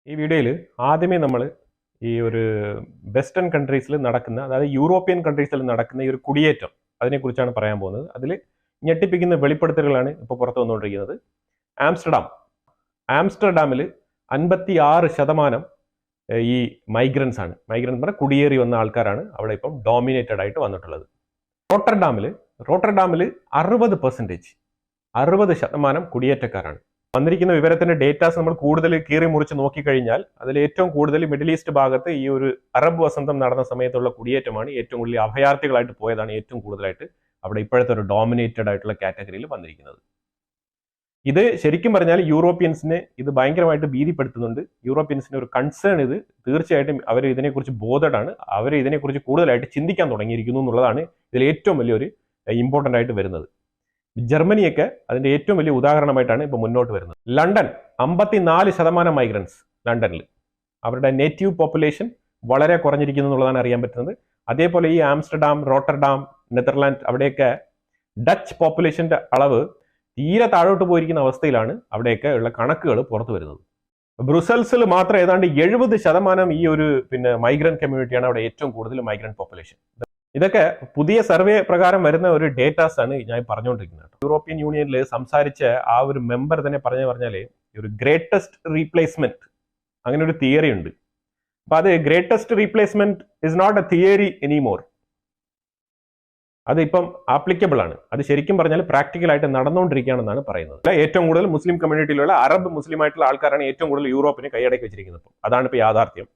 ഈ വീഡിയോയിൽ ആദ്യമേ നമ്മൾ ഈ ഒരു വെസ്റ്റേൺ കൺട്രീസിൽ നടക്കുന്ന, അതായത് യൂറോപ്യൻ കൺട്രീസിൽ നടക്കുന്ന ഈ ഒരു കുടിയേറ്റം, അതിനെക്കുറിച്ചാണ് പറയാൻ പോകുന്നത്. അതിൽ ഞെട്ടിപ്പിക്കുന്ന വെളിപ്പെടുത്തലുകളാണ് ഇപ്പോൾ പുറത്തു വന്നുകൊണ്ടിരിക്കുന്നത്. ആംസ്റ്റർഡാമിൽ 56% ഈ മൈഗ്രൻസ് ആണ്. മൈഗ്രൻസ് പറഞ്ഞാൽ കുടിയേറി വന്ന ആൾക്കാരാണ് അവിടെ ഇപ്പം ഡോമിനേറ്റഡ് ആയിട്ട് വന്നിട്ടുള്ളത്. റോട്ടർഡാമിൽ 60% കുടിയേറ്റക്കാരാണ്. വന്നിരിക്കുന്ന വിവരത്തിന്റെ ഡേറ്റാസ് നമ്മൾ കൂടുതൽ കീറി മുറിച്ച് നോക്കിക്കഴിഞ്ഞാൽ അതിൽ ഏറ്റവും കൂടുതൽ മിഡിൽ ഈസ്റ്റ് ഭാഗത്ത് ഈ ഒരു അറബ് വസന്തം നടന്ന സമയത്തുള്ള കുടിയേറ്റമാണ്. ഏറ്റവും കൂടുതൽ അഭയാർത്ഥികളായിട്ട് പോയതാണ് ഏറ്റവും കൂടുതലായിട്ട് അവിടെ ഇപ്പോഴത്തെ ഒരു ഡോമിനേറ്റഡ് ആയിട്ടുള്ള കാറ്റഗറിയിൽ വന്നിരിക്കുന്നത്. ഇത് ശരിക്കും പറഞ്ഞാൽ യൂറോപ്യൻസിനെ ഇത് ഭയങ്കരമായിട്ട് ഭീതിപ്പെടുത്തുന്നുണ്ട്. യൂറോപ്യൻസിന് ഒരു കൺസേൺ ഇത് തീർച്ചയായിട്ടും അവർ ഇതിനെക്കുറിച്ച് ബോധഡാണ്. അവർ ഇതിനെക്കുറിച്ച് കൂടുതലായിട്ട് ചിന്തിക്കാൻ തുടങ്ങിയിരിക്കുന്നു എന്നുള്ളതാണ് ഇതിൽ ഏറ്റവും വലിയൊരു ഇമ്പോർട്ടൻ്റ് ആയിട്ട് വരുന്നത്. ജർമ്മനിയൊക്കെ അതിന്റെ ഏറ്റവും വലിയ ഉദാഹരണമായിട്ടാണ് ഇപ്പോൾ മുന്നോട്ട് വരുന്നത്. London 54% migrants. ലണ്ടനിൽ അവരുടെ നേറ്റീവ് പോപ്പുലേഷൻ വളരെ കുറഞ്ഞിരിക്കുന്നു എന്നുള്ളതാണ് അറിയാൻ പറ്റുന്നത്. അതേപോലെ ഈ ആംസ്റ്റർഡാം, റോട്ടർഡാം, നെതർലാൻഡ് അവിടെയൊക്കെ ഡച്ച് പോപ്പുലേഷന്റെ അളവ് തീരെ താഴോട്ട് പോയിരിക്കുന്ന അവസ്ഥയിലാണ് അവിടെയൊക്കെ ഉള്ള കണക്കുകൾ പുറത്തു വരുന്നത്. ബ്രുസൽസിൽ മാത്രം ഏതാണ്ട് 70% ഈ ഒരു മൈഗ്രന്റ് കമ്മ്യൂണിറ്റിയാണ് അവിടെ ഏറ്റവും കൂടുതൽ മൈഗ്രന്റ് പോപ്പുലേഷൻ. ഇതൊക്കെ പുതിയ സർവേ പ്രകാരം വരുന്ന ഒരു ഡേറ്റാസ് ആണ് ഞാൻ പറഞ്ഞുകൊണ്ടിരിക്കുന്നത്. യൂറോപ്യൻ യൂണിയനിൽ സംസാരിച്ച ആ ഒരു മെമ്പർ തന്നെ പറഞ്ഞാൽ ഒരു ഗ്രേറ്റസ്റ്റ് റീപ്ലേസ്മെന്റ്, അങ്ങനെ ഒരു തിയറി ഉണ്ട്. അപ്പൊ അത് greatest replacement is not a theory anymore. അത് ഇപ്പം ആപ്ലിക്കബിൾ ആണ്. അത് ശരിക്കും പറഞ്ഞാൽ പ്രാക്ടിക്കൽ ആയിട്ട് നടന്നുകൊണ്ടിരിക്കുകയാണെന്നാണ് പറയുന്നത്. ഏറ്റവും കൂടുതൽ മുസ്ലിം കമ്മ്യൂണിറ്റിയിലുള്ള അറബ് മുസ്ലിം ആയിട്ടുള്ള ആൾക്കാരാണ് ഏറ്റവും കൂടുതൽ യൂറോപ്പിനെ കൈയടക്കി വെച്ചിരിക്കുന്നത്. അതാണ് ഇപ്പൊ യാഥാർത്ഥ്യം.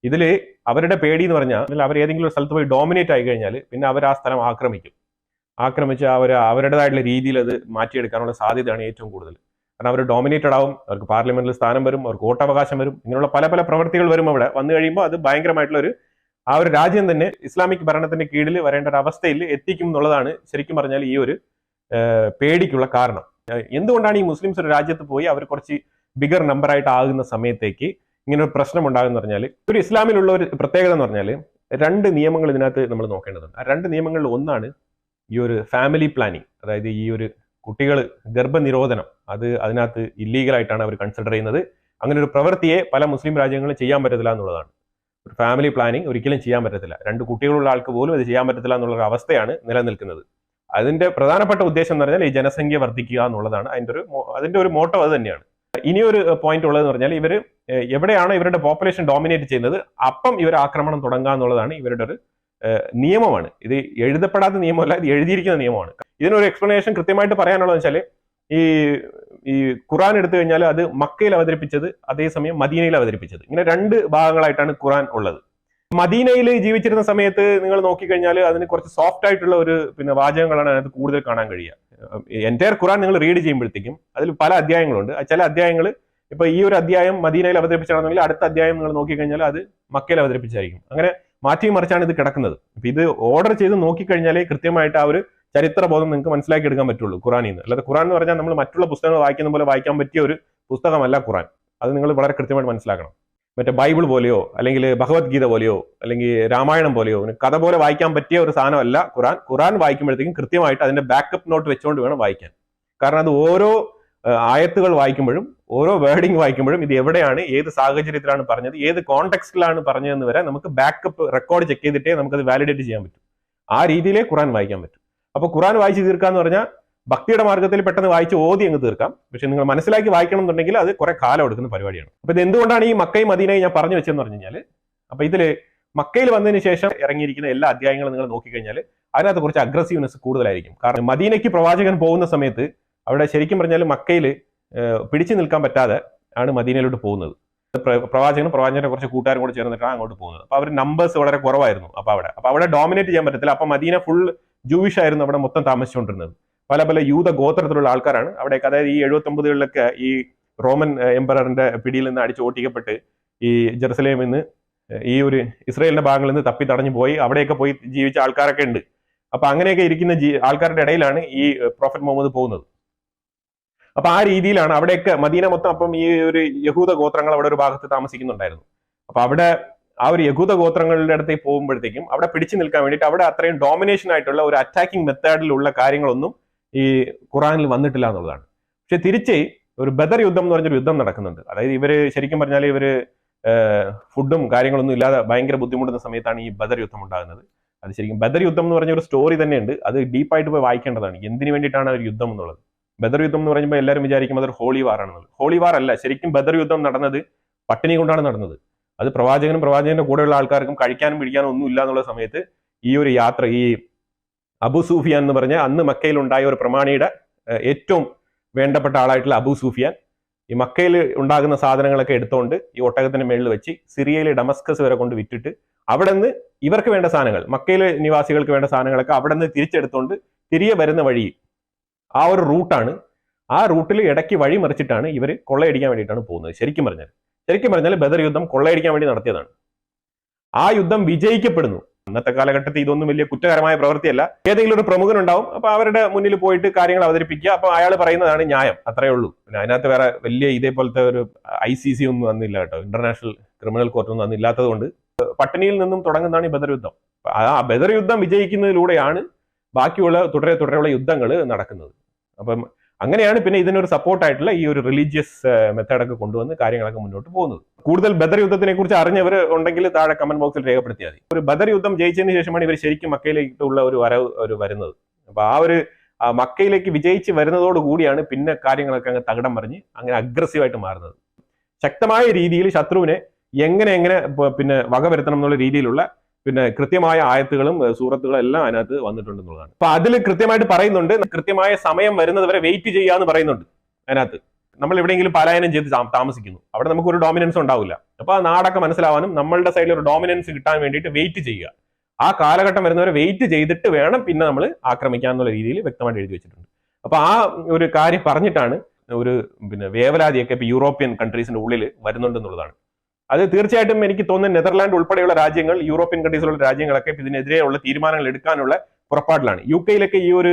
ഇതിൽ അവരുടെ പേടി എന്ന് പറഞ്ഞാൽ അവർ ഏതെങ്കിലും ഒരു സ്ഥലത്ത് പോയി ഡോമിനേറ്റ് ആയി കഴിഞ്ഞാൽ പിന്നെ അവർ ആ സ്ഥലം ആക്രമിച്ച് അവരുടേതായിട്ടുള്ള രീതിയിൽ അത് മാറ്റിയെടുക്കാനുള്ള സാധ്യതയാണ് ഏറ്റവും കൂടുതൽ. കാരണം അവർ ഡോമിനേറ്റഡ് ആവും, അവർക്ക് പാർലമെന്റിൽ സ്ഥാനം വരും, അവർക്ക് വോട്ടവകാശം വരും, ഇങ്ങനെയുള്ള പല പല പ്രവൃത്തികൾ വരും. അവിടെ വന്നു കഴിയുമ്പോൾ അത് ഭയങ്കരമായിട്ടുള്ള ആ ഒരു രാജ്യം തന്നെ ഇസ്ലാമിക് ഭരണത്തിന്റെ കീഴിൽ വരേണ്ട ഒരു അവസ്ഥയിൽ എത്തിക്കും എന്നുള്ളതാണ് ശരിക്കും പറഞ്ഞാൽ ഈ ഒരു പേടിക്കുള്ള കാരണം. എന്തുകൊണ്ടാണ് ഈ മുസ്ലിംസ് ഒരു രാജ്യത്ത് പോയി അവർ കുറച്ച് ബിഗർ നമ്പർ ആയിട്ട് ആകുന്ന സമയത്തേക്ക് ഇങ്ങനെ ഒരു പ്രശ്നം ഉണ്ടാകുന്ന പറഞ്ഞാൽ, ഒരു ഇസ്ലാമിലുള്ള ഒരു പ്രത്യേകത എന്ന് പറഞ്ഞാൽ 2 നിയമങ്ങൾ ഇതിനകത്ത് നമ്മൾ നോക്കേണ്ടതുണ്ട്. ആ 2 നിയമങ്ങളിൽ ഒന്നാണ് ഈ ഒരു ഫാമിലി പ്ലാനിങ്. അതായത് ഈ ഒരു കുട്ടികൾ ഗർഭനിരോധനം, അതിനകത്ത് ഇല്ലീഗലായിട്ടാണ് അവർ കൺസിഡർ ചെയ്യുന്നത്. അങ്ങനെ ഒരു പ്രവൃത്തിയെ പല മുസ്ലിം രാജ്യങ്ങളിൽ ചെയ്യാൻ പറ്റത്തില്ല എന്നുള്ളതാണ്. ഒരു ഫാമിലി പ്ലാനിങ് ഒരിക്കലും ചെയ്യാൻ പറ്റത്തില്ല. 2 കുട്ടികളുള്ള ആൾക്ക് പോലും ഇത് ചെയ്യാൻ പറ്റത്തില്ല എന്നുള്ള അവസ്ഥയാണ് നിലനിൽക്കുന്നത്. അതിന്റെ പ്രധാനപ്പെട്ട ഉദ്ദേശം എന്ന് പറഞ്ഞാൽ ഈ ജനസംഖ്യ വർദ്ധിക്കുക എന്നുള്ളതാണ്. അതിന്റെ ഒരു മോട്ടോ അത് തന്നെയാണ്. ഇനിയൊരു പോയിന്റ് ഉള്ളതെന്ന് പറഞ്ഞാൽ ഇവർ എവിടെയാണോ ഇവരുടെ പോപ്പുലേഷൻ ഡോമിനേറ്റ് ചെയ്യുന്നത് അപ്പം ഇവർ ആക്രമണം തുടങ്ങുക എന്നുള്ളതാണ് ഇവരുടെ ഒരു നിയമമാണ്. ഇത് എഴുതപ്പെടാത്ത നിയമമല്ല, ഇത് എഴുതിയിരിക്കുന്ന നിയമമാണ്. ഇതിനൊരു എക്സ്പ്ലനേഷൻ കൃത്യമായിട്ട് പറയാനുള്ളതെന്ന് വെച്ചാൽ ഈ ഖുറാൻ എടുത്തു കഴിഞ്ഞാൽ അത് മക്കയിൽ അവതരിപ്പിച്ചത്, അതേസമയം മദീനയിൽ അവതരിപ്പിച്ചത്, ഇങ്ങനെ 2 ഭാഗങ്ങളായിട്ടാണ് ഖുറാൻ ഉള്ളത്. മദീനയിൽ ജീവിച്ചിരുന്ന സമയത്ത് നിങ്ങൾ നോക്കിക്കഴിഞ്ഞാൽ അതിന് കുറച്ച് സോഫ്റ്റ് ആയിട്ടുള്ള ഒരു വാചകങ്ങളാണ് അതിനകത്ത് കൂടുതൽ കാണാൻ കഴിയുക. എൻറ്റയർ ഖുറാൻ നിങ്ങൾ റീഡ് ചെയ്യുമ്പോഴത്തേക്കും അതിൽ പല അധ്യായങ്ങളുണ്ട്. ചില അധ്യായങ്ങൾ ഇപ്പൊ ഈ ഒരു അധ്യായം മദീനയിൽ അവതരിപ്പിച്ചാണെങ്കിൽ അടുത്ത അധ്യായം നിങ്ങൾ നോക്കിക്കഴിഞ്ഞാൽ അത് മക്കയിൽ അവതരിപ്പിച്ചായിരിക്കും. അങ്ങനെ മാറ്റി മറിച്ചാണ് ഇത് കിടക്കുന്നത്. അപ്പൊ ഇത് ഓർഡർ ചെയ്ത് നോക്കിക്കഴിഞ്ഞാലേ കൃത്യമായിട്ട് ആ ഒരു ചരിത്രബോധം നിങ്ങൾക്ക് മനസ്സിലാക്കി എടുക്കാൻ പറ്റുള്ളൂ ഖുറാനിൽ നിന്ന്. അല്ലാതെ ഖുറാൻ എന്ന് പറഞ്ഞാൽ നമ്മൾ മറ്റുള്ള പുസ്തകങ്ങൾ വായിക്കുന്ന പോലെ വായിക്കാൻ പറ്റിയ ഒരു പുസ്തകമല്ല ഖുറാൻ. അത് നിങ്ങൾ വളരെ കൃത്യമായിട്ട് മനസ്സിലാക്കണം. മറ്റേ ബൈബിൾ പോലെയോ അല്ലെങ്കിൽ ഭഗവത്ഗീത പോലെയോ അല്ലെങ്കിൽ രാമായണം പോലെയോ കഥ പോലെ വായിക്കാൻ പറ്റിയ ഒരു സാധനമല്ല ഖുറാൻ. ഖുറാൻ വായിക്കുമ്പോഴത്തേക്കും കൃത്യമായിട്ട് അതിന്റെ ബാക്കപ്പ് നോട്ട് വെച്ചുകൊണ്ട് വേണം വായിക്കാൻ. കാരണം അത് ഓരോ ആയത്തുകൾ വായിക്കുമ്പോഴും ഓരോ വേർഡിങ് വായിക്കുമ്പോഴും ഇത് എവിടെയാണ്, ഏത് സാഹചര്യത്തിലാണ് പറഞ്ഞത്, ഏത് കോണ്ടെക്സ്റ്റിലാണ് പറഞ്ഞതെന്ന് വരെ നമുക്ക് ബാക്കപ്പ് റെക്കോർഡ് ചെക്ക് ചെയ്തിട്ടേ നമുക്കത് വാലിഡേറ്റ് ചെയ്യാൻ പറ്റും. ആ രീതിയിലേ ഖുറാൻ വായിക്കാൻ പറ്റും. അപ്പൊ ഖുറാൻ വായിച്ച് തീർക്കാന്ന് പറഞ്ഞാൽ ഭക്തിയുടെ മാർഗത്തിൽ പെട്ടെന്ന് വായിച്ച് ഓതി അങ്ങ് തീർക്കാം. പക്ഷെ നിങ്ങൾ മനസ്സിലാക്കി വായിക്കണം എന്നുണ്ടെങ്കിൽ അത് കുറെ കാലം എടുക്കുന്ന പരിപാടിയാണ്. അപ്പൊ ഇത് എന്തുകൊണ്ടാണ് ഈ മക്കയും മദീനയും ഞാൻ പറഞ്ഞു വെച്ചെന്ന് പറഞ്ഞു കഴിഞ്ഞാൽ, അപ്പൊ ഇതില് മക്കയിൽ വന്നതിന് ശേഷം ഇറങ്ങിയിരിക്കുന്ന എല്ലാ അധ്യായങ്ങളും നിങ്ങൾ നോക്കിക്കഴിഞ്ഞാൽ അതിനകത്ത് കുറച്ച് അഗ്രസീവ്നെസ് കൂടുതലായിരിക്കും. കാരണം മദീനയ്ക്ക് പ്രവാചകൻ പോകുന്ന സമയത്ത് അവിടെ ശരിക്കും പറഞ്ഞാൽ മക്കയിൽ പിടിച്ചു നിൽക്കാൻ പറ്റാതെ ആണ് മദീനയിലോട്ട് പോകുന്നത്. പ്രവാചകന്റെ കുറച്ച് കൂട്ടുകാരും കൂടെ ചേർന്നിട്ടാണ് അങ്ങോട്ട് പോകുന്നത്. അപ്പൊ അവർ നമ്പേഴ്സ് വളരെ കുറവായിരുന്നു. അപ്പൊ അവിടെ ഡോമിനേറ്റ് ചെയ്യാൻ പറ്റത്തില്ല. അപ്പൊ മദീന ഫുൾ ജൂവിഷ് ആയിരുന്നു അവിടെ മൊത്തം താമസിച്ചുകൊണ്ടിരുന്നത്. പല പല യൂത ഗോത്രത്തിലുള്ള ആൾക്കാരാണ് അവിടെയൊക്കെ. അതായത് ഈ 79കളിലൊക്കെ ഈ റോമൻ എംപററിന്റെ പിടിയിൽ നിന്ന് അടിച്ചോട്ടിക്കപ്പെട്ട് ഈ ജെറുസലേമിൽ നിന്ന് ഈ ഒരു ഇസ്രയേലിന്റെ ഭാഗങ്ങളിൽ നിന്ന് തപ്പി തടഞ്ഞു പോയി അവിടെയൊക്കെ പോയി ജീവിച്ച ആൾക്കാരൊക്കെ ഉണ്ട്. അപ്പൊ അങ്ങനെയൊക്കെ ഇരിക്കുന്ന ആൾക്കാരുടെ ഇടയിലാണ് ഈ പ്രോഫറ്റ് മുഹമ്മദ് പോകുന്നത്. അപ്പൊ ആ രീതിയിലാണ് അവിടെയൊക്കെ മദീന മൊത്തം. അപ്പം ഈ ഒരു യഹൂദ ഗോത്രങ്ങൾ അവിടെ ഒരു ഭാഗത്ത് താമസിക്കുന്നുണ്ടായിരുന്നു. അപ്പൊ അവിടെ ആ ഒരു യഹൂദ ഗോത്രങ്ങളുടെ അടുത്തേക്ക് പോകുമ്പോഴത്തേക്കും അവിടെ പിടിച്ചു നിൽക്കാൻ വേണ്ടിയിട്ട് അവിടെ അത്രയും ഡോമിനേഷൻ ആയിട്ടുള്ള ഒരു അറ്റാക്കിംഗ് മെത്തേഡിലുള്ള കാര്യങ്ങളൊന്നും ഈ ഖുറാനിൽ വന്നിട്ടില്ല എന്നുള്ളതാണ്. പക്ഷെ തിരിച്ച് ഒരു ബദർ യുദ്ധം എന്ന് പറഞ്ഞൊരു യുദ്ധം നടക്കുന്നുണ്ട്. അതായത് ഇവര് ശരിക്കും പറഞ്ഞാൽ ഇവര് ഫുഡും കാര്യങ്ങളൊന്നും ഇല്ലാതെ ഭയങ്കര ബുദ്ധിമുട്ടുന്ന സമയത്താണ് ഈ ബദർ യുദ്ധം ഉണ്ടാകുന്നത്. അത് ശരിക്കും ബദർ യുദ്ധം എന്ന് പറഞ്ഞ ഒരു സ്റ്റോറി തന്നെയുണ്ട്. അത് ഡീപ്പായിട്ട് പോയി വായിക്കേണ്ടതാണ്, എന്തിനു വേണ്ടിയിട്ടാണ് ഒരു യുദ്ധം എന്നുള്ളത്. ബദർ യുദ്ധം എന്ന് പറയുമ്പോൾ എല്ലാവരും വിചാരിക്കും അതൊരു ഹോളി വാർ ആണെന്നുള്ളത്. ഹോളി വാർ അല്ല, ശരിക്കും ബദർ യുദ്ധം നടന്നത് പട്ടിണി കൊണ്ടാണ് നടന്നത്. അത് പ്രവാചകന്റെ കൂടെയുള്ള ആൾക്കാർക്കും കഴിക്കാനും പിടിക്കാനും ഒന്നും ഇല്ല എന്നുള്ള സമയത്ത് ഈ ഒരു യാത്ര, ഈ അബു സൂഫിയാൻ എന്ന് പറഞ്ഞ അന്ന് മക്കയിൽ ഉണ്ടായ ഒരു പ്രമാണിയുടെ ഏറ്റവും വേണ്ടപ്പെട്ട ആളായിട്ടുള്ള അബു സൂഫിയാൻ ഈ മക്കയിൽ ഉണ്ടാകുന്ന സാധനങ്ങളൊക്കെ എടുത്തുകൊണ്ട് ഈ ഒട്ടകത്തിന്റെ മേളിൽ വെച്ച് സിറിയയിലെ ഡമസ്കസ് വരെ കൊണ്ട് വിറ്റിട്ട് അവിടെ നിന്ന് ഇവർക്ക് വേണ്ട സാധനങ്ങൾ, മക്കയിലെ നിവാസികൾക്ക് വേണ്ട സാധനങ്ങളൊക്കെ അവിടെ നിന്ന് തിരിച്ചെടുത്തുകൊണ്ട് തിരികെ വരുന്ന വഴി ആ ഒരു റൂട്ടാണ്. ആ റൂട്ടിൽ ഇടയ്ക്ക് വഴി മറിച്ചിട്ടാണ് ഇവർ കൊള്ളയടിക്കാൻ വേണ്ടിയിട്ടാണ് പോകുന്നത്. ശരിക്കും പറഞ്ഞാൽ ബദർ യുദ്ധം കൊള്ളയടിക്കാൻ വേണ്ടി നടത്തിയതാണ്. ആ യുദ്ധം വിജയിക്കപ്പെടുന്നു. അന്നത്തെ കാലഘട്ടത്തിൽ ഇതൊന്നും വലിയ കുറ്റകരമായ പ്രവൃത്തിയല്ല. ഏതെങ്കിലും ഒരു പ്രമുഖൻ ഉണ്ടാവും, അപ്പൊ അവരുടെ മുന്നിൽ പോയിട്ട് കാര്യങ്ങൾ അവതരിപ്പിക്കുക, അപ്പൊ അയാൾ പറയുന്നതാണ് ന്യായം, അത്രയേ ഉള്ളൂ. പിന്നെ അതിനകത്ത് വേറെ വലിയ ഇതേപോലത്തെ ഒരു ICC ഒന്നും വന്നില്ല കേട്ടോ, ഇന്റർനാഷണൽ ക്രിമിനൽ കോർട്ടൊന്നും അന്നില്ലാത്തത് കൊണ്ട് പട്ടിണിയിൽ നിന്നും തുടങ്ങുന്നതാണ് ഈ ബദർ യുദ്ധം. ആ ബദർ യുദ്ധം വിജയിക്കുന്നതിലൂടെയാണ് ബാക്കിയുള്ള തുടരെയുള്ള യുദ്ധങ്ങൾ നടക്കുന്നത്. അപ്പം അങ്ങനെയാണ് പിന്നെ ഇതിനൊരു സപ്പോർട്ടായിട്ടുള്ള ഈ ഒരു റിലീജിയസ് മെത്തേഡൊക്കെ കൊണ്ടുവന്ന് കാര്യങ്ങളൊക്കെ മുന്നോട്ട് പോകുന്നത്. കൂടുതൽ ബദർ യുദ്ധത്തിനെ കുറിച്ച് അറിഞ്ഞവർ ഉണ്ടെങ്കിൽ താഴെ കമന്റ് ബോക്സിൽ രേഖപ്പെടുത്തിയാൽ മതി. ഒരു ബദർ യുദ്ധം ജയിച്ചതിന് ശേഷമാണ് ഇവർ ശരിക്കും മക്കയിലേക്കുള്ള ഒരു വരവ് വരുന്നത്. അപ്പൊ ആ ഒരു മക്കയിലേക്ക് വിജയിച്ച് വരുന്നതോടുകൂടിയാണ് പിന്നെ കാര്യങ്ങളൊക്കെ അങ്ങ് തകിടം മറിഞ്ഞ് അങ്ങനെ അഗ്രസീവായിട്ട് മാറുന്നത്. ശക്തമായ രീതിയിൽ ശത്രുവിനെ എങ്ങനെ പിന്നെ വകവരുത്തണം എന്നുള്ള രീതിയിലുള്ള പിന്നെ കൃത്യമായ ആയത്തുകളും സൂറത്തുകളും എല്ലാം അതിനകത്ത് വന്നിട്ടുണ്ടെന്നുള്ളതാണ്. അപ്പൊ അതിൽ കൃത്യമായിട്ട് പറയുന്നുണ്ട്, കൃത്യമായ സമയം വരുന്നത് വരെ വെയിറ്റ് ചെയ്യാന്ന് പറയുന്നുണ്ട്. അതിനകത്ത് നമ്മൾ എവിടെയെങ്കിലും പലായനം ചെയ്ത് താമസിക്കുന്നു, അവിടെ നമുക്ക് ഒരു ഡോമിനൻസ് ഉണ്ടാവില്ല. അപ്പൊ ആ നാടൊക്കെ മനസ്സിലാവാനും നമ്മളുടെ സൈഡിൽ ഒരു ഡോമിനൻസ് കിട്ടാൻ വേണ്ടിയിട്ട് വെയിറ്റ് ചെയ്യുക. ആ കാലഘട്ടം വരുന്നവരെ വെയിറ്റ് ചെയ്തിട്ട് വേണം പിന്നെ നമ്മൾ ആക്രമിക്കാൻ എന്നുള്ള രീതിയിൽ വ്യക്തമായിട്ട് എഴുതി വെച്ചിട്ടുണ്ട്. അപ്പൊ ആ ഒരു കാര്യം പറഞ്ഞിട്ടാണ് ഒരു പിന്നെ വേവലാതിയൊക്കെ ഇപ്പൊ യൂറോപ്യൻ കൺട്രീസിന്റെ ഉള്ളിൽ വരുന്നുണ്ടെന്നുള്ളതാണ്. അത് തീർച്ചയായിട്ടും എനിക്ക് തോന്നുന്നു നെതർലാൻഡ് ഉൾപ്പെടെയുള്ള രാജ്യങ്ങൾ, യൂറോപ്യൻ കൺട്രീസിലുള്ള രാജ്യങ്ങളൊക്കെ ഇതിനെതിരെയുള്ള തീരുമാനങ്ങൾ എടുക്കാനുള്ള പുറപ്പാടിലാണ്. UK ഈ ഒരു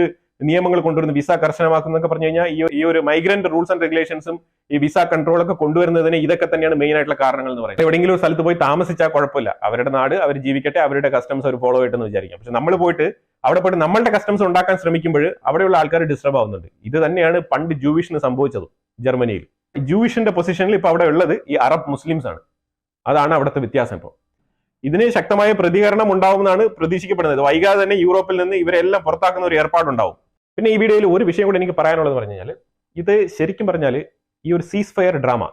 നിയമങ്ങൾ കൊണ്ടുവരുന്ന വിസ കർശനമാക്കുന്നൊക്കെ പറഞ്ഞു കഴിഞ്ഞാൽ ഈ ഒരു മൈഗ്രന്റ് റൂൾസ് ആൻഡ് റെഗുലേഷൻസും ഈ വിസ കൺട്രോളൊക്കെ കൊണ്ടുവരുന്നതിന് ഇതൊക്കെ തന്നെയാണ് മെയിൻ ആയിട്ടുള്ള കാരണങ്ങൾ എന്ന് പറയുന്നത്. എവിടെയെങ്കിലും ഒരു സ്ഥലത്ത് പോയി താമസിച്ചാൽ കുഴപ്പമില്ല, അവരുടെ നാട് അവർ ജീവിക്കട്ടെ, അവരുടെ കസ്റ്റംസ് അവർ ഫോളോ ചെയ്യട്ടെന്ന് വിചാരിക്കാം. പക്ഷെ നമ്മൾ പോയിട്ട് അവിടെ പോയിട്ട് നമ്മളുടെ കസ്റ്റംസ് ഉണ്ടാക്കാൻ ശ്രമിക്കുമ്പോൾ അവിടെയുള്ള ആൾക്കാർ ഡിസ്റ്റർബ് ആവുന്നുണ്ട്. ഇത് തന്നെയാണ് പണ്ട് ജൂവിഷിന് സംഭവിച്ചത് ജർമ്മനിയിൽ. ജൂവിഷിന്റെ പൊസിഷനിൽ ഇപ്പൊ അവിടെ ഉള്ളത് ഈ അറബ് മുസ്ലിംസ് ആണ്. അതാണ് അവിടുത്തെ വ്യത്യാസം. ഇപ്പോൾ ഇതിന് ശക്തമായ പ്രതികരണം ഉണ്ടാവുമെന്നാണ് പ്രതീക്ഷിക്കപ്പെടുന്നത്. വൈകാതെ തന്നെ യൂറോപ്പിൽ നിന്ന് ഇവരെല്ലാം പുറത്താക്കുന്ന ഒരു ഏർപ്പാടുണ്ടാവും. പിന്നെ ഈ വീഡിയോയിൽ ഒരു വിഷയം കൂടി എനിക്ക് പറയാനുള്ളത് പറഞ്ഞു കഴിഞ്ഞാൽ, ഇത് ശരിക്കും പറഞ്ഞാൽ ഈ ഒരു സീസ് ഫയർ ഡ്രാമ,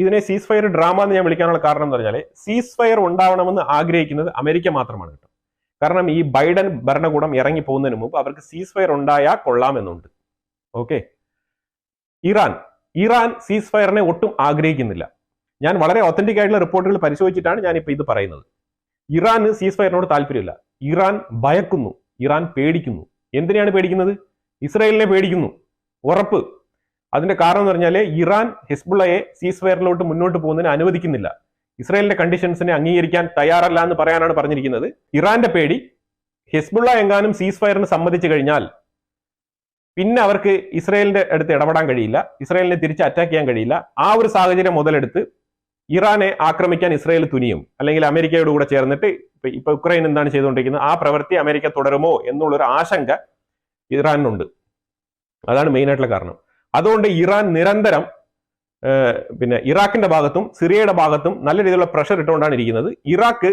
ഇതിനെ സീസ് ഫയർ ഡ്രാമ എന്ന് ഞാൻ വിളിക്കാനുള്ള കാരണം എന്ന് പറഞ്ഞാൽ, സീസ് ഫയർ ഉണ്ടാവണമെന്ന് ആഗ്രഹിക്കുന്നത് അമേരിക്ക മാത്രമാണ് കേട്ടോ. കാരണം ഈ ബൈഡൻ ഭരണകൂടം ഇറങ്ങി പോകുന്നതിന് മുമ്പ് അവർക്ക് സീസ് ഫയർ ഉണ്ടായാൽ കൊള്ളാമെന്നുണ്ട്. ഓക്കെ, ഇറാൻ സീസ് ഫയറിനെ ഒട്ടും ആഗ്രഹിക്കുന്നില്ല. ഞാൻ വളരെ ഒത്തന്റിക് ആയിട്ടുള്ള റിപ്പോർട്ടുകൾ പരിശോധിച്ചിട്ടാണ് ഞാനിപ്പോൾ ഇത് പറയുന്നത്. ഇറാന് സീസ് ഫയറിനോട് താല്പര്യമില്ല. ഇറാൻ ഭയക്കുന്നു, ഇറാൻ പേടിക്കുന്നു. എന്തിനാണ് പേടിക്കുന്നത്? ഇസ്രായേലിനെ പേടിക്കുന്നു, ഉറപ്പ്. അതിന്റെ കാരണം എന്ന് പറഞ്ഞാൽ ഇറാൻ ഹിസ്ബുള്ളയെ സീസ് ഫയറിലോട്ട് മുന്നോട്ട് പോകുന്നതിന് അനുവദിക്കുന്നില്ല. ഇസ്രായേലിന്റെ കണ്ടീഷൻസിനെ അംഗീകരിക്കാൻ തയ്യാറല്ല എന്ന് പറയാനാണ് പറഞ്ഞിരിക്കുന്നത്. ഇറാന്റെ പേടി, ഹിസ്ബുള്ള എങ്ങാനും സീസ് ഫയറിന് സമ്മതിച്ചു കഴിഞ്ഞാൽ പിന്നെ അവർക്ക് ഇസ്രായേലിന്റെ അടുത്ത് ഇടപെടാൻ കഴിയില്ല, ഇസ്രായേലിനെ തിരിച്ച് അറ്റാക്ക് ചെയ്യാൻ കഴിയില്ല. ആ ഒരു സാഹചര്യം മുതലെടുത്ത് ഇറാനെ ആക്രമിക്കാൻ ഇസ്രായേൽ തുനിയും, അല്ലെങ്കിൽ അമേരിക്കയോട് കൂടെ ചേർന്നിട്ട് ഇപ്പൊ ഉക്രൈൻ എന്താണ് ചെയ്തുകൊണ്ടിരിക്കുന്നത് ആ പ്രവൃത്തി അമേരിക്ക തുടരുമോ എന്നുള്ളൊരു ആശങ്ക ഇറാനുണ്ട്. അതാണ് മെയിൻ ആയിട്ടുള്ള കാരണം. അതുകൊണ്ട് ഇറാൻ നിരന്തരം പിന്നെ ഇറാഖിന്റെ ഭാഗത്തും സിറിയയുടെ ഭാഗത്തും നല്ല രീതിയിലുള്ള പ്രഷർ ഇട്ടുകൊണ്ടാണ് ഇരിക്കുന്നത്. ഇറാഖ്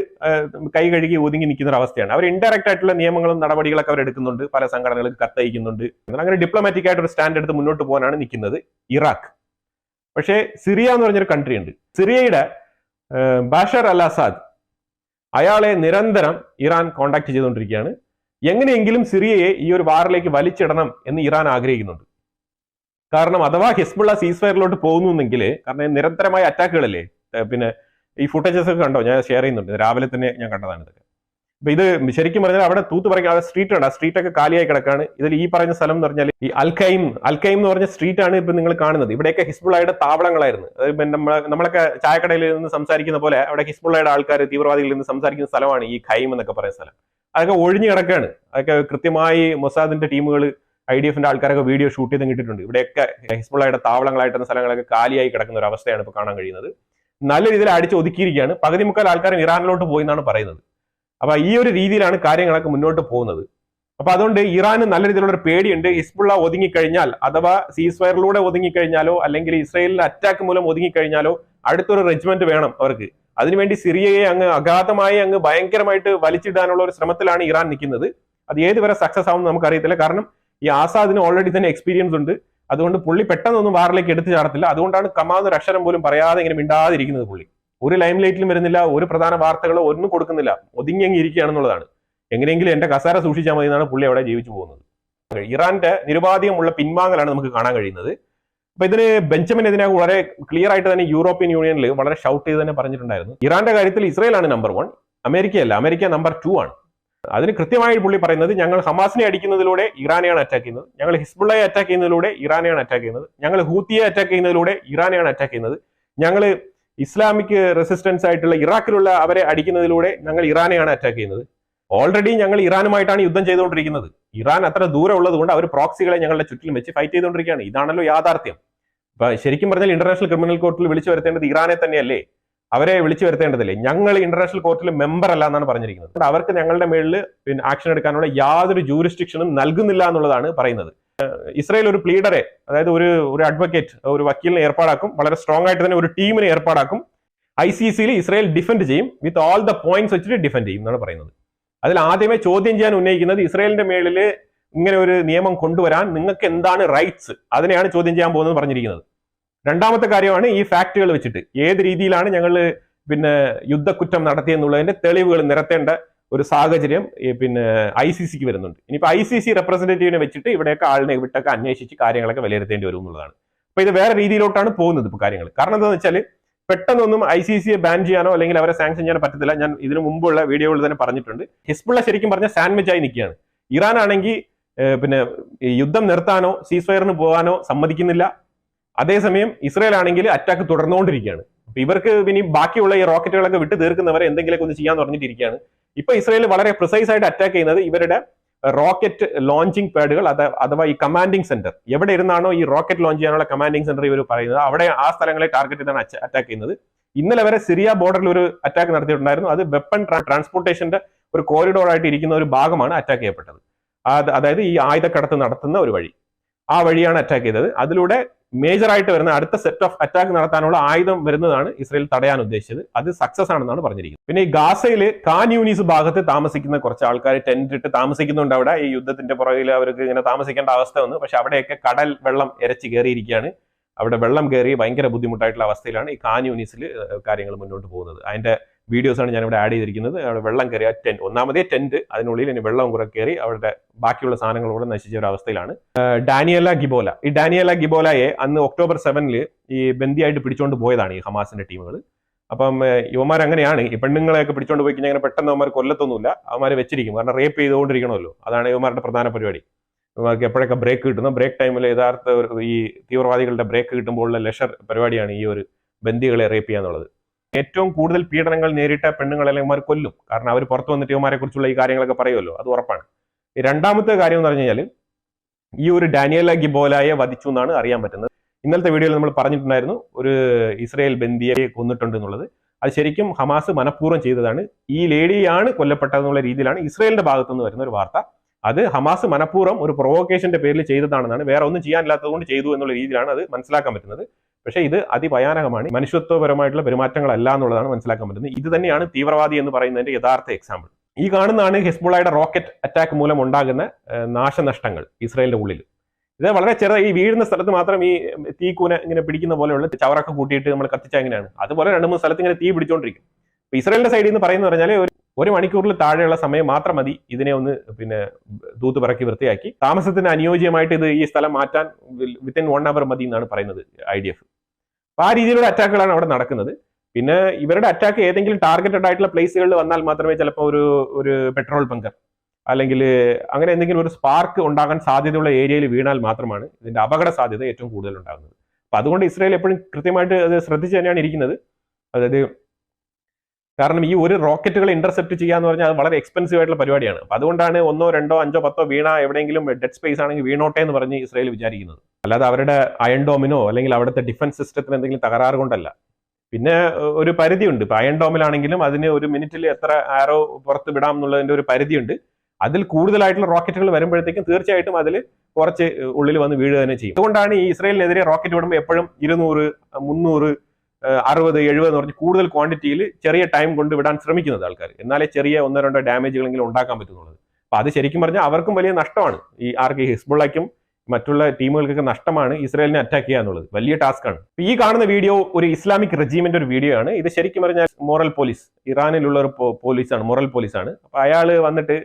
കൈ കഴുകി ഒതുങ്ങി നിൽക്കുന്ന ഒരു അവസ്ഥയാണ്. അവർ ഇൻഡയറക്റ്റ് ആയിട്ടുള്ള നിയമങ്ങളും നടപടികളൊക്കെ അവർ എടുക്കുന്നുണ്ട്, പല സംഘടനകൾക്ക് കത്തയക്കുന്നുണ്ട്. അങ്ങനെ ഡിപ്ലോമാറ്റിക് ആയിട്ട് ഒരു സ്റ്റാൻഡ് എടുത്ത് മുന്നോട്ട് പോകാനാണ് നിൽക്കുന്നത് ഇറാഖ്. പക്ഷേ സിറിയ എന്ന് പറഞ്ഞൊരു കൺട്രി ഉണ്ട്. സിറിയയുടെ ബാഷർ അൽ അസാദ്, അയാളെ നിരന്തരം ഇറാൻ കോണ്ടാക്ട് ചെയ്തുകൊണ്ടിരിക്കുകയാണ്. എങ്ങനെയെങ്കിലും സിറിയയെ ഈ ഒരു വാറിലേക്ക് വലിച്ചിടണം എന്ന് ഇറാൻ ആഗ്രഹിക്കുന്നുണ്ട്. കാരണം അഥവാ ഹിസ്ബുള്ള സീസ് ഫയറിലോട്ട് പോകുന്നുവെങ്കിൽ, കാരണം നിരന്തരമായ അറ്റാക്കുകളല്ലേ, പിന്നെ ഈ ഫുട്ടേജസ് ഒക്കെ കണ്ടോ, ഞാൻ ഷെയർ ചെയ്യുന്നുണ്ട്, രാവിലെ തന്നെ ഞാൻ കണ്ടതാണ് ഇതൊക്കെ. അപ്പൊ ഇത് ശരിക്കും പറഞ്ഞാൽ അവിടെ തൂത്ത് പറയുക സ്ട്രീറ്റ് ഉണ്ട്, ആ സ്ട്രീറ്റ് ഒക്കെ കാലിയായി കിടക്കാണ്. ഇതിൽ ഈ പറഞ്ഞ സ്ഥലം എന്ന് പറഞ്ഞാൽ ഈ അൽഖൈം എന്ന് പറഞ്ഞ സ്ട്രീറ്റ് ആണ് ഇപ്പൊ നിങ്ങൾ കാണുന്നത്. ഇവിടെയൊക്കെ ഹിസ്ബുള്ളയുടെ താവളങ്ങളായിരുന്നു. നമ്മളൊക്കെ ചായക്കടയിൽ നിന്ന് സംസാരിക്കുന്ന പോലെ അവിടെ ഹിസ്ബുള്ളയുടെ ആൾക്കാർ, തീവ്രവാദികളിൽ നിന്ന് സംസാരിക്കുന്ന സ്ഥലമാണ് ഈ ഖൈം എന്നൊക്കെ പറയുന്ന സ്ഥലം. അതൊക്കെ ഒഴിഞ്ഞു കിടക്കാണ്. അതൊക്കെ കൃത്യമായി മൊസാദിന്റെ ടീമുകൾ, IDF-ന്റെ ആൾക്കാരൊക്കെ വീഡിയോ ഷൂട്ട് ചെയ്ത് കിട്ടിയിട്ടുണ്ട്. ഇവിടെയൊക്കെ ഹിസ്ബുള്ളയുടെ താവളങ്ങളായിട്ടുള്ള സ്ഥലങ്ങളൊക്കെ കാലിയായി കിടക്കുന്ന ഒരു അവസ്ഥയാണ് ഇപ്പൊ കാണാൻ കഴിയുന്നത്. നല്ല രീതിയിൽ അടിച്ച് ഒതുക്കിയിരിക്കുകയാണ്. പകുതി മുക്കാൽ ആൾക്കാരും ഇറാനിലോട്ട് പോയി എന്നാണ് പറയുന്നത്. അപ്പൊ ഈ ഒരു രീതിയിലാണ് കാര്യങ്ങളൊക്കെ മുന്നോട്ട് പോകുന്നത്. അപ്പൊ അതുകൊണ്ട് ഇറാന് നല്ല രീതിയിലുള്ള ഒരു പേടിയുണ്ട്. ഹിസ്ബുള്ള ഒതുങ്ങിക്കഴിഞ്ഞാൽ, അഥവാ സീസ് ഫയറിലൂടെ ഒതുങ്ങിക്കഴിഞ്ഞാലോ അല്ലെങ്കിൽ ഇസ്രായേലിന്റെ അറ്റാക്ക് മൂലം ഒതുങ്ങിക്കഴിഞ്ഞാലോ അടുത്തൊരു റെജിമെന്റ് വേണം അവർക്ക്. അതിനുവേണ്ടി സിറിയയെ അങ്ങ് അഗാധമായി അങ്ങ് ഭയങ്കരമായിട്ട് വലിച്ചിടാനുള്ള ഒരു ശ്രമത്തിലാണ് ഇറാൻ നിൽക്കുന്നത്. അത് ഏതുവരെ സക്സസ് ആവും നമുക്കറിയത്തില്ല. കാരണം ഈ ആസാദിന് ഓൾറെഡി തന്നെ എക്സ്പീരിയൻസ് ഉണ്ട്. അതുകൊണ്ട് പുള്ളി പെട്ടെന്നൊന്നും വാറിലേക്ക് എടുത്തു ചാടത്തില്ല. അതുകൊണ്ടാണ് കമാന്നൊരു അക്ഷരം പോലും പറയാതെ ഇങ്ങനെ മിണ്ടാതിരിക്കുന്നത്. പുള്ളി ഒരു ലൈം ലൈറ്റിലും വരുന്നില്ല, ഒരു പ്രധാന വാർത്തകളോ ഒന്നും കൊടുക്കുന്നില്ല, ഒതുങ്ങി ഇരിക്കുകയാണെന്നുള്ളതാണ്. എങ്ങനെയെങ്കിലും എന്റെ കസാര സൂക്ഷിച്ചാൽ മതി എന്നാണ് പുള്ളി അവിടെ ജീവിച്ചു പോകുന്നത്. ഇറാന്റെ നിരുപാധികമുള്ള പിൻവാങ്ങലാണ് നമുക്ക് കാണാൻ കഴിയുന്നത്. അപ്പൊ ഇതിന് ബെഞ്ചമിൻ ഇതിനെ വളരെ ക്ലിയർ ആയിട്ട് തന്നെ യൂറോപ്യൻ യൂണിയനിൽ വളരെ ഷൗട്ട് ചെയ്ത് തന്നെ പറഞ്ഞിട്ടുണ്ടായിരുന്നു. ഇറാന്റെ കാര്യത്തിൽ ഇസ്രായേലാണ് നമ്പർ 1, അമേരിക്കയല്ല, അമേരിക്ക നമ്പർ 2 ആണ്. അതിന് കൃത്യമായി പുള്ളി പറയുന്നത്, ഞങ്ങൾ ഹമാസിനെ അടിക്കുന്നതിലൂടെ ഇറാനെയാണ് അറ്റാക്ക് ചെയ്യുന്നത്, ഞങ്ങൾ ഹിസ്ബുള്ളയെ അറ്റാക്ക് ചെയ്യുന്നതിലൂടെ ഇറാനെയാണ് അറ്റാക്ക് ചെയ്യുന്നത്, ഞങ്ങൾ ഹൂത്തിയെ അറ്റാക്ക് ചെയ്യുന്നതിലൂടെ ഇറാനെയാണ് അറ്റാക്ക് ചെയ്യുന്നത്, ഞങ്ങൾ ഇസ്ലാമിക് റെസിസ്റ്റൻസ് ആയിട്ടുള്ള ഇറാഖിലുള്ള അവരെ അടിക്കുന്നതിലൂടെ ഞങ്ങൾ ഇറാനെയാണ് അറ്റാക്ക് ചെയ്യുന്നത്. ഓൾറെഡി ഞങ്ങൾ ഇറാനുമായിട്ടാണ് യുദ്ധം ചെയ്തുകൊണ്ടിരിക്കുന്നത്. ഇറാൻ അത്ര ദൂരം ഉള്ളത് കൊണ്ട് അവർ പ്രോക്സികളെ ഞങ്ങളുടെ ചുറ്റിലും വെച്ച് ഫൈറ്റ് ചെയ്തുകൊണ്ടിരിക്കുകയാണ്. ഇതാണല്ലോ യാഥാർത്ഥ്യം. ഇപ്പൊ ശരിക്കും പറഞ്ഞാൽ ഇന്റർനാഷണൽ ക്രിമിനൽ കോർട്ടിൽ വിളിച്ചു വരുത്തേണ്ടത് ഇറാനെ തന്നെയല്ലേ? അവരെ വിളിച്ചു വരുത്തേണ്ടതില്ലേ? ഞങ്ങൾ ഇന്റർനാഷണൽ കോർട്ടിൽ മെമ്പർ അല്ല എന്നാണ് പറഞ്ഞിരിക്കുന്നത്. അവർക്ക് ഞങ്ങളുടെ മേളിൽ പിന്നെ ആക്ഷൻ എടുക്കാനുള്ള യാതൊരു ജൂറിസ്ഡിക്ഷനും നൽകുന്നില്ല എന്നുള്ളതാണ് പറയുന്നത്. ഇസ്രായേൽ ഒരു പ്ലീഡറെ, അതായത് ഒരു അഡ്വക്കേറ്റ്, ഒരു വക്കീലിനെ ഏർപ്പാടാക്കും, വളരെ സ്ട്രോങ് ആയിട്ട് തന്നെ ഒരു ടീമിനെ ഏർപ്പാടാക്കും. ICCയിൽ ഇസ്രായേൽ ഡിഫെൻഡ് ചെയ്യും, വിത്ത് ഓൾ ദ പോയിന്റ്സ് വെച്ചിട്ട് ഡിഫെൻഡ് ചെയ്യും എന്നാണ് പറയുന്നത്. അതിൽ ആദ്യമേ ചോദ്യം ചെയ്യാൻ ഉന്നയിക്കുന്നത് ഇസ്രായേലിന്റെ മേളിൽ ഇങ്ങനെ ഒരു നിയമം കൊണ്ടുവരാൻ നിങ്ങൾക്ക് എന്താണ് റൈറ്റ്സ്, അതിനെയാണ് ചോദ്യം ചെയ്യാൻ പോകുന്നത് പറഞ്ഞിരിക്കുന്നത്. രണ്ടാമത്തെ കാര്യമാണ് ഈ ഫാക്ടുകൾ വെച്ചിട്ട് ഏത് രീതിയിലാണ് ഞങ്ങൾ പിന്നെ യുദ്ധക്കുറ്റം നടത്തിയെന്നുള്ളതിന്റെ തെളിവുകൾ നിരത്തേണ്ട ഒരു സാഹചര്യം പിന്നെ ICCക്ക് വരുന്നുണ്ട്. ഇനിയിപ്പോൾ ICC റെപ്രസെന്റേറ്റീവിനെ വെച്ചിട്ട് ഇവിടെയൊക്കെ ആളിനെ വിട്ടൊക്കെ അന്വേഷിച്ച് കാര്യങ്ങളൊക്കെ വിലയിരുത്തേണ്ടി വരും എന്നുള്ളതാണ്. അപ്പൊ ഇത് വേറെ രീതിയിലോട്ടാണ് പോകുന്നത് ഇപ്പൊ കാര്യങ്ങൾ. കാരണം എന്താണെന്ന് വെച്ചാൽ പെട്ടെന്നൊന്നും ICCയെ ബാൻ ചെയ്യാനോ അല്ലെങ്കിൽ അവരെ സാങ്ഷൻ ചെയ്യാനോ പറ്റത്തില്ല. ഞാൻ ഇതിനു മുമ്പുള്ള വീഡിയോകളിൽ തന്നെ പറഞ്ഞിട്ടുണ്ട്. ഹിസ്ബുള്ള ശരിക്കും പറഞ്ഞ സാൻഡ്വിച്ച് ആയി നിൽക്കുകയാണ്. ഇറാൻ ആണെങ്കിൽ പിന്നെ യുദ്ധം നിർത്താനോ സീസ് ഫയറിന് പോകാനോ സമ്മതിക്കുന്നില്ല. അതേസമയം ഇസ്രായേൽ ആണെങ്കിൽ അറ്റാക്ക് തുടർന്നുകൊണ്ടിരിക്കുകയാണ്. അപ്പൊ ഇവർക്ക് ഇനി ബാക്കിയുള്ള ഈ റോക്കറ്റുകളൊക്കെ വിട്ട് തീർക്കുന്നവരെ എന്തെങ്കിലുമൊക്കെ ഒന്ന് ചെയ്യാന്ന് പറഞ്ഞിട്ടിരിക്കുകയാണ്. ഇപ്പൊ ഇസ്രായേൽ വളരെ പ്രിസൈസ് ആയിട്ട് അറ്റാക്ക് ചെയ്യുന്നത് ഇവരുടെ റോക്കറ്റ് ലോഞ്ചിങ് പാഡുകൾ, അഥവാ ഈ കമാൻഡിംഗ് സെന്റർ, എവിടെ ഇരുന്നാണോ ഈ റോക്കറ്റ് ലോഞ്ച് ചെയ്യാനുള്ള കമാൻഡിംഗ് സെന്റർ ഇവർ പറയുന്നത്, അവിടെ ആ സ്ഥലങ്ങളെ ടാർഗറ്റ് ചെയ്താണ് അറ്റാക്ക് ചെയ്യുന്നത്. ഇന്നലെ വരെ സിറിയ ബോർഡറിൽ ഒരു അറ്റാക്ക് നടത്തിയിട്ടുണ്ടായിരുന്നു. അത് വെപ്പൺ ട്രാൻസ്പോർട്ടേഷന്റെ ഒരു കോറിഡോർ ആയിട്ട് ഇരിക്കുന്ന ഒരു ഭാഗമാണ് അറ്റാക്ക് ചെയ്യപ്പെട്ടത്. അതായത് ഈ ആയുധക്കടത്ത് നടത്തുന്ന ഒരു വഴി, ആ വഴിയാണ് അറ്റാക്ക് ചെയ്തത്. അതിലൂടെ മേജർ ആയിട്ട് വരുന്ന അടുത്ത സെറ്റ് ഓഫ് അറ്റാക്ക് നടത്താനുള്ള ആയുധം വരുന്നതാണ് ഇസ്രായേൽ തടയാൻ ഉദ്ദേശിച്ചത്. അത് സക്സസ് ആണെന്നാണ് പറഞ്ഞിരിക്കുന്നത്. പിന്നെ ഈ ഗാസയില് ഖാൻ യൂനീസ് ഭാഗത്ത് താമസിക്കുന്ന കുറച്ച് ആൾക്കാർ ടെന്റ് ഇട്ട് താമസിക്കുന്നുണ്ട്. അവിടെ ഈ യുദ്ധത്തിന്റെ പുറകിൽ അവർക്ക് ഇങ്ങനെ താമസിക്കേണ്ട അവസ്ഥ വന്നു. പക്ഷെ അവിടെയൊക്കെ കടൽ വെള്ളം ഇരച്ച് കയറിയിരിക്കുകയാണ്. അവിടെ വെള്ളം കയറി ഭയങ്കര ബുദ്ധിമുട്ടായിട്ടുള്ള അവസ്ഥയിലാണ് ഈ ഖാൻ യൂനീസിൽ കാര്യങ്ങൾ മുന്നോട്ട് പോകുന്നത്. അതിന്റെ വീഡിയോസാണ് ഞാൻ ഇവിടെ ആഡ് ചെയ്തിരിക്കുന്നത്. അവിടെ വെള്ളം കയറിയ ടെന്റ്, ഒന്നാമതേ ടെന്റ്, അതിനുള്ളിൽ ഇനി വെള്ളം കുറെ കയറി അവരുടെ ബാക്കിയുള്ള സാധനങ്ങളോടെ നശിച്ച ഒരു അവസ്ഥയിലാണ്. ഡാനിയല ഗിബോല, ഈ ഡാനിയല ഗിബോലയെ അന്ന് October 7 ഈ ബന്ദിയായിട്ട് പിടിച്ചോണ്ട് പോയതാണ് ഈ ഹമാസിന്റെ ടീമുകൾ. അപ്പം യുവമാർ അങ്ങനെയാണ്, ഈ പെണ്ണുങ്ങളെയൊക്കെ പിടിച്ചോണ്ട് പോയി കഴിഞ്ഞാൽ പെട്ടെന്ന് അവന്മാർ കൊല്ലത്തൊന്നുമില്ല, അവന്മാർ വെച്ചിരിക്കും. കാരണം റേപ്പ് ചെയ്തുകൊണ്ടിരിക്കണമല്ലോ, അതാണ് യുവമാരുടെ പ്രധാന പരിപാടി. ഇവർക്ക് എപ്പോഴൊക്കെ ബ്രേക്ക് കിട്ടുന്നു, ബ്രേക്ക് ടൈമിൽ യഥാർത്ഥ ഈ തീവ്രവാദികളുടെ ബ്രേക്ക് കിട്ടുമ്പോഴുള്ള ലെഷർ പരിപാടിയാണ് ഈ ഒരു ബന്ദികളെ റേപ്പ് ചെയ്യാന്നുള്ളത്. ഏറ്റവും കൂടുതൽ പീഡനങ്ങൾ നേരിട്ട പെണ്ണുങ്ങളെല്ലാം ഇവന്മാർ കൊല്ലും. കാരണം അവർ പുറത്തു വന്നിട്ട് ഇവന്മാരെ കുറിച്ചുള്ള ഈ കാര്യങ്ങളൊക്കെ പറയുമല്ലോ, അത് ഉറപ്പാണ്. രണ്ടാമത്തെ കാര്യം എന്ന് പറഞ്ഞു കഴിഞ്ഞാൽ ഈ ഒരു ഡാനിയല ഗിബോലയെ വധിച്ചു എന്നാണ് അറിയാൻ പറ്റുന്നത്. ഇന്നലത്തെ വീഡിയോയിൽ നമ്മൾ പറഞ്ഞിട്ടുണ്ടായിരുന്നു ഒരു ഇസ്രായേൽ ബന്ദിയെ കൊന്നിട്ടുണ്ട് എന്നുള്ളത്. അത് ശരിക്കും ഹമാസ് മനഃപൂർവ്വം ചെയ്തതാണ്. ഈ ലേഡിയാണ് കൊല്ലപ്പെട്ടതെന്നുള്ള രീതിയിലാണ് ഇസ്രായേലിന്റെ ഭാഗത്തുനിന്ന് വരുന്ന ഒരു വാർത്ത. അത് ഹമാസ് മനഃപൂർവ്വം ഒരു പ്രൊവോക്കേഷന്റെ പേരിൽ ചെയ്തതാണെന്നാണ്, വേറെ ഒന്നും ചെയ്യാനില്ലാത്തത് കൊണ്ട് ചെയ്തു എന്നുള്ള രീതിയിലാണ് അത് മനസ്സിലാക്കാൻ പറ്റുന്നത്. പക്ഷേ ഇത് അതിഭയാനകമാണ്, മനുഷ്യത്വപരമായിട്ടുള്ള പെരുമാറ്റങ്ങളല്ല എന്നുള്ളതാണ് മനസ്സിലാക്കാൻ പറ്റുന്നത്. ഇത് തന്നെയാണ് തീവ്രവാദി എന്ന് പറയുന്നതിന്റെ യഥാർത്ഥ എക്സാമ്പിൾ. ഈ കാണുന്നതാണ് ഹിസ്ബുള്ളയുടെ റോക്കറ്റ് അറ്റാക്ക് മൂലം ഉണ്ടാകുന്ന നാശനഷ്ടങ്ങൾ ഇസ്രായേലിന്റെ ഉള്ളിൽ. ഇത് വളരെ ഈ വീഴുന്ന സ്ഥലത്ത് മാത്രം ഈ തീക്കൂന ഇങ്ങനെ പിടിക്കുന്ന പോലെയുള്ള ചവറൊക്കെ കൂട്ടിയിട്ട് നമ്മൾ കത്തിച്ചാൽ എങ്ങനെയാണ്, അതുപോലെ 2-3 സ്ഥലത്ത് ഇങ്ങനെ തീ പിടിച്ചോണ്ടിരിക്കും. ഇപ്പൊ ഇസ്രായേലിന്റെ സൈഡിൽ നിന്ന് പറയുന്നത് പറഞ്ഞാൽ ഒരു മണിക്കൂറിൽ താഴെയുള്ള സമയം മാത്രം മതി ഇതിനെ ഒന്ന് പിന്നെ തൂത്ത് പറക്കി വൃത്തിയാക്കി താമസത്തിന് അനുയോജ്യമായിട്ട് ഇത് ഈ സ്ഥലം മാറ്റാൻ വിത്തിൻ 1 hour മതി എന്നാണ് പറയുന്നത് IDF. അപ്പൊ ആ രീതിയിലുള്ള അറ്റാക്കുകളാണ് അവിടെ നടക്കുന്നത്. പിന്നെ ഇവരുടെ അറ്റാക്ക് ഏതെങ്കിലും ടാർഗറ്റഡ് ആയിട്ടുള്ള പ്ലേസുകളിൽ വന്നാൽ മാത്രമേ ചിലപ്പോൾ ഒരു പെട്രോൾ ബങ്കർ അല്ലെങ്കിൽ അങ്ങനെ എന്തെങ്കിലും ഒരു സ്പാർക്ക് ഉണ്ടാകാൻ സാധ്യതയുള്ള ഏരിയയിൽ വീണാൽ മാത്രമാണ് ഇതിന്റെ അപകട സാധ്യത ഏറ്റവും കൂടുതൽ ഉണ്ടാകുന്നത്. അപ്പൊ അതുകൊണ്ട് ഇസ്രായേൽ എപ്പോഴും കൃത്യമായിട്ട് അത് ശ്രദ്ധിച്ച് തന്നെയാണ് ഇരിക്കുന്നത്. അതായത് കാരണം ഈ ഒരു റോക്കറ്റുകൾ ഇന്റർസെപ്റ്റ് ചെയ്യാന്ന് പറഞ്ഞാൽ അത് വളരെ എക്സ്പെൻസീവ് ആയിട്ടുള്ള പരിപാടിയാണ്. അപ്പൊ അതുകൊണ്ടാണ് 1, 2, 5, 10 വീണ എവിടെയെങ്കിലും ഡെഡ് സ്പേസ് ആണെങ്കിൽ വീണോട്ടെ എന്ന് പറഞ്ഞ് ഇസ്രായേൽ വിചാരിക്കുന്നത്. അല്ലാതെ അവരുടെ അയൺ ഡോമിനോ അല്ലെങ്കിൽ അവിടുത്തെ ഡിഫൻസ് സിസ്റ്റത്തിന് എന്തെങ്കിലും തകരാറ് കൊണ്ടല്ല. പിന്നെ ഒരു പരിധിയുണ്ട്. ഇപ്പൊ അയൺ ഡോമിലാണെങ്കിലും അതിന് ഒരു മിനിറ്റിൽ എത്ര ആരോ പുറത്ത് വിടാം എന്നുള്ളതിന്റെ ഒരു പരിധിയുണ്ട്. അതിൽ കൂടുതലായിട്ടുള്ള റോക്കറ്റുകൾ വരുമ്പോഴത്തേക്കും തീർച്ചയായിട്ടും അതിൽ കുറച്ച് ഉള്ളിൽ വന്ന് വീഴുക തന്നെ ചെയ്യും. അതുകൊണ്ടാണ് ഈ ഇസ്രായേലിനെതിരെ റോക്കറ്റ് വിടുമ്പോൾ എപ്പോഴും 200, 300, 60, 70 എന്ന് പറഞ്ഞ് കൂടുതൽ ക്വാണ്ടിറ്റിയിൽ ചെറിയ ടൈം കൊണ്ട് വിടാൻ ശ്രമിക്കുന്നത് ആൾക്കാർ. എന്നാലേ ചെറിയ 1-2 ഡാമേജുകളെങ്കിലും ഉണ്ടാക്കാൻ പറ്റുന്നുള്ളത്. അപ്പൊ അത് ശരിക്കും പറഞ്ഞാൽ അവർക്കും വലിയ നഷ്ടമാണ്. ഈ ഹിസ്ബുള്ളയ്ക്കും മറ്റുള്ള ടീമുകൾക്കൊക്കെ നഷ്ടമാണ് ഇസ്രായേലിനെ അറ്റാക്ക് ചെയ്യുക എന്നുള്ളത്. വലിയ ടാസ്ക് ആണ്. ഈ കാണുന്ന വീഡിയോ ഒരു ഇസ്ലാമിക് റെജീമിന്റെ ഒരു വീഡിയോ ആണ്. ഇത് ശരിക്കും പറഞ്ഞാൽ മോറൽ പോലീസ്, ഇറാനിലുള്ള ഒരു പോലീസാണ്, മോറൽ പോലീസാണ്. അപ്പൊ അയാള് വന്നിട്ട്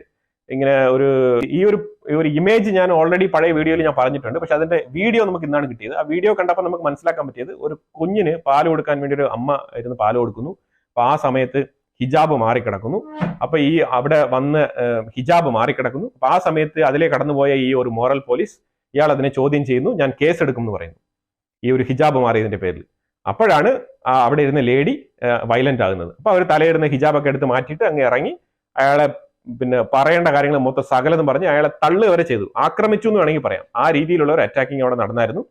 ഇങ്ങനെ ഒരു ഇമേജ് ഞാൻ ഓൾറെഡി പഴയ വീഡിയോയിൽ ഞാൻ പറഞ്ഞിട്ടുണ്ട്. പക്ഷെ അതിന്റെ വീഡിയോ നമുക്ക് ഇന്നാണ് കിട്ടിയത്. ആ വീഡിയോ കണ്ടപ്പോൾ നമുക്ക് മനസ്സിലാക്കാൻ പറ്റിയത് ഒരു കുഞ്ഞിന് പാല് കൊടുക്കാൻ വേണ്ടി ഒരു അമ്മ ഇരുന്ന് പാല് കൊടുക്കുന്നു. അപ്പൊ ആ സമയത്ത് ഹിജാബ് മാറിക്കിടക്കുന്നു. അപ്പൊ അവിടെ വന്ന് ഹിജാബ് മാറിക്കിടക്കുന്നു. അപ്പൊ ആ സമയത്ത് അതിലെ കടന്നുപോയ ഈ ഒരു മോറൽ പോലീസ് ഇയാൾ അതിനെ ചോദ്യം ചെയ്യുന്നു. ഞാൻ കേസ് എടുക്കും എന്ന് പറയുന്നു ഈ ഒരു ഹിജാബ് മാറിയതിന്റെ പേരിൽ. അപ്പോഴാണ് അവിടെ ഇരുന്ന ലേഡി വയലന്റ് ആകുന്നത്. അപ്പൊ അവർ തലയിടുന്ന ഹിജാബൊക്കെ എടുത്ത് മാറ്റിയിട്ട് അങ്ങ് ഇറങ്ങി അയാളെ പറയേണ്ട കാര്യങ്ങൾ മൊത്തം സകലതും പറഞ്ഞ് അയാളെ തള്ളു വരെ ചെയ്തു, ആക്രമിച്ചു എന്ന് വേണമെങ്കിൽ പറയാം. ആ രീതിയിലുള്ള ഒരു അറ്റാക്കിങ് അവിടെ നടന്നായിരുന്നു.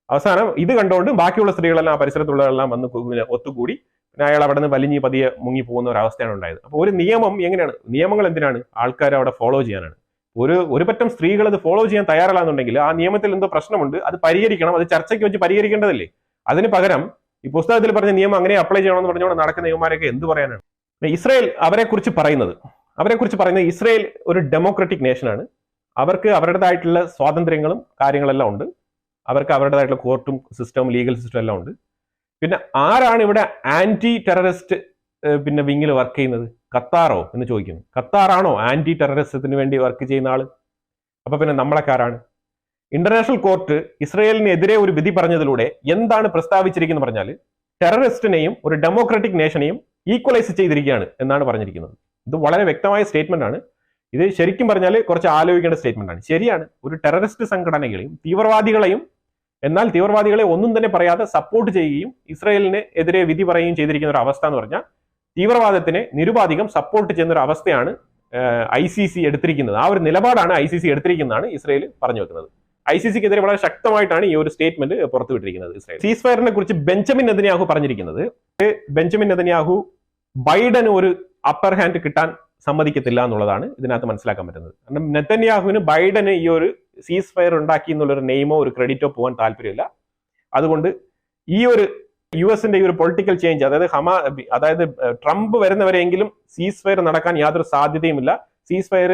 അവസാനം ഇത് കണ്ടുകൊണ്ട് ബാക്കിയുള്ള സ്ത്രീകളെല്ലാം ആ പരിസരത്തുള്ളവരെല്ലാം വന്ന് ഒത്തുകൂടി പിന്നെ അയാൾ അവിടെ നിന്ന് വലിഞ്ഞ് പതിയെ മുങ്ങി പോകുന്ന ഒരു അവസ്ഥയാണ് ഉണ്ടായത്. അപ്പോൾ ഒരു നിയമം എങ്ങനെയാണ്? നിയമങ്ങൾ എന്തിനാണ്? ആൾക്കാർ അവിടെ ഫോളോ ചെയ്യാനാണ്. ഒരു പറ്റം സ്ത്രീകൾ അത് ഫോളോ ചെയ്യാൻ തയ്യാറല്ലാന്നുണ്ടെങ്കിൽ ആ നിയമത്തിൽ എന്തോ പ്രശ്നമുണ്ട്, അത് പരിഹരിക്കണം, അത് ചർച്ചയ്ക്ക് വെച്ച് പരിഹരിക്കേണ്ടതല്ലേ? അതിന് പകരം ഈ പുസ്തകത്തിൽ പറഞ്ഞ നിയമം അങ്ങനെ അപ്ലൈ ചെയ്യണമെന്ന് പറഞ്ഞുകൊണ്ട് നടക്കുന്ന നിയമമാരൊക്കെ എന്ത് പറയാനാണ്? ഇസ്രായേൽ അവരെക്കുറിച്ച് പറയുന്നത് ഇസ്രായേൽ ഒരു ഡെമോക്രാറ്റിക് നേഷനാണ്. അവർക്ക് അവരുടേതായിട്ടുള്ള സ്വാതന്ത്ര്യങ്ങളും കാര്യങ്ങളെല്ലാം ഉണ്ട്. അവർക്ക് അവരുടേതായിട്ടുള്ള കോർട്ടും സിസ്റ്റവും ലീഗൽ സിസ്റ്റം എല്ലാം ഉണ്ട്. പിന്നെ ആരാണ് ഇവിടെ ആന്റി ടെററിസ്റ്റ് വിങ്ങിൽ വർക്ക് ചെയ്യുന്നത്? ഖത്താറോ എന്ന് ചോദിക്കുന്നു. ഖത്താറാണോ ആന്റി ടെററിസത്തിന് വേണ്ടി വർക്ക് ചെയ്യുന്ന ആള്? അപ്പൊ പിന്നെ നമ്മളെക്കാരാണ്? ഇന്റർനാഷണൽ കോർട്ട് ഇസ്രായേലിനെതിരെ ഒരു വിധി പറഞ്ഞതിലൂടെ എന്താണ് പ്രസ്താവിച്ചിരിക്കുന്നത് പറഞ്ഞാൽ ടെററിസ്റ്റിനെയും ഒരു ഡെമോക്രാറ്റിക് നേഷനെയും ഈക്വലൈസ് ചെയ്തിരിക്കുകയാണ് എന്നാണ് പറഞ്ഞിരിക്കുന്നത്. ഇത് വളരെ വ്യക്തമായ സ്റ്റേറ്റ്മെന്റ് ആണ്. ഇത് ശരിക്കും പറഞ്ഞാൽ കുറച്ച് ആലോചിക്കേണ്ട സ്റ്റേറ്റ്മെന്റ് ആണ്. ശരിയാണ്, ഒരു ടെററിസ്റ്റ് സംഘടനകളെയും തീവ്രവാദികളെയും, എന്നാൽ തീവ്രവാദികളെ ഒന്നും തന്നെ പറയാതെ സപ്പോർട്ട് ചെയ്യുകയും ഇസ്രായേലിന് എതിരെ വിധി പറയുകയും ചെയ്തിരിക്കുന്ന ഒരു അവസ്ഥ എന്ന് പറഞ്ഞാൽ തീവ്രവാദത്തിനെ നിരുപാധികം സപ്പോർട്ട് ചെയ്യുന്ന ഒരു അവസ്ഥയാണ് ICC എടുത്തിരിക്കുന്നത്. ആ ഒരു നിലപാടാണ് ICC എടുത്തിരിക്കുന്നതാണ് ഇസ്രായേൽ പറഞ്ഞു വെക്കുന്നത്. ICCക്കെതിരെ വളരെ ശക്തമായിട്ടാണ് ഈ ഒരു സ്റ്റേറ്റ്മെന്റ് പുറത്തുവിട്ടിരിക്കുന്നത് ഇസ്രായേൽ. സീസ്ഫയറിനെ കുറിച്ച് ബെഞ്ചമിൻ നെതന്യാഹു പറഞ്ഞിരിക്കുന്നത്, ബെഞ്ചമിൻ നെതന്യാഹു ബൈഡന് ഒരു അപ്പർ ഹാൻഡ് കിട്ടാൻ സമ്മതിക്കത്തില്ല എന്നുള്ളതാണ് ഇതിനകത്ത് മനസ്സിലാക്കാൻ പറ്റുന്നത്. കാരണം നെതന്യാഹുവിന് ബൈഡന് ഈ ഒരു സീസ് ഫയർ ഉണ്ടാക്കി എന്നുള്ളൊരു നെയിമോ ഒരു ക്രെഡിറ്റോ പോകാൻ താല്പര്യമില്ല. അതുകൊണ്ട് ഈ ഒരു US-ന്റെ ഈ ഒരു പൊളിറ്റിക്കൽ ചേഞ്ച്, അതായത് ട്രംപ് വരുന്നവരെങ്കിലും സീസ് ഫയർ നടക്കാൻ യാതൊരു സാധ്യതയുമില്ല. Ceasefire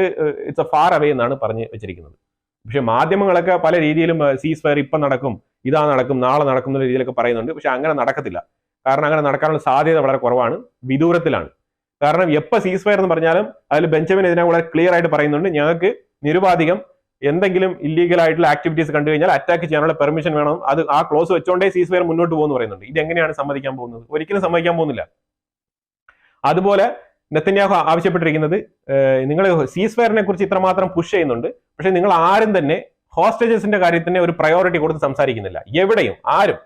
it's a far away എന്നാണ് പറഞ്ഞു വെച്ചിരിക്കുന്നത്. പക്ഷെ മാധ്യമങ്ങളൊക്കെ പല രീതിയിലും സീസ് ഫയർ ഇപ്പം നടക്കും, ഇതാ നടക്കും, നാളെ നടക്കും എന്നുള്ള രീതിയിലൊക്കെ പറയുന്നുണ്ട്. പക്ഷെ അങ്ങനെ നടക്കത്തില്ല. കാരണം അങ്ങനെ നടക്കാനുള്ള സാധ്യത വളരെ കുറവാണ്, വിദൂരത്തിലാണ്. കാരണം എപ്പോൾ സീസ് ഫയർ എന്ന് പറഞ്ഞാലും അതിൽ ബെഞ്ചമിൻ ഇതിനെ വളരെ ക്ലിയർ ആയിട്ട് പറയുന്നുണ്ട്, ഞങ്ങൾക്ക് നിരുപാധികം എന്തെങ്കിലും ഇല്ലീഗൽ ആയിട്ടുള്ള ആക്ടിവിറ്റീസ് കണ്ടു കഴിഞ്ഞാൽ അറ്റാക്ക് ചെയ്യാനുള്ള പെർമിഷൻ വേണം. അത് ആ ക്ലോസ് വെച്ചോണ്ടേ സീസ് ഫയർ മുന്നോട്ട് പോകുന്നു പറയുന്നുണ്ട്. ഇതെങ്ങനെയാണ് സമ്മതിക്കാൻ പോകുന്നത്? ഒരിക്കലും സമ്മതിക്കാൻ പോകുന്നില്ല. അതുപോലെ നെതന്യാഹു ആവശ്യപ്പെട്ടിരിക്കുന്നത്, നിങ്ങൾ സീസ് ഫയറിനെ കുറിച്ച് ഇത്രമാത്രം പുഷ് ചെയ്യുന്നുണ്ട്, പക്ഷെ നിങ്ങൾ ആരും തന്നെ ഹോസ്റ്റേജസിന്റെ കാര്യത്തിന് ഒരു പ്രയോറിറ്റി കൊടുത്ത് സംസാരിക്കുന്നില്ല. എവിടെയും ആരും,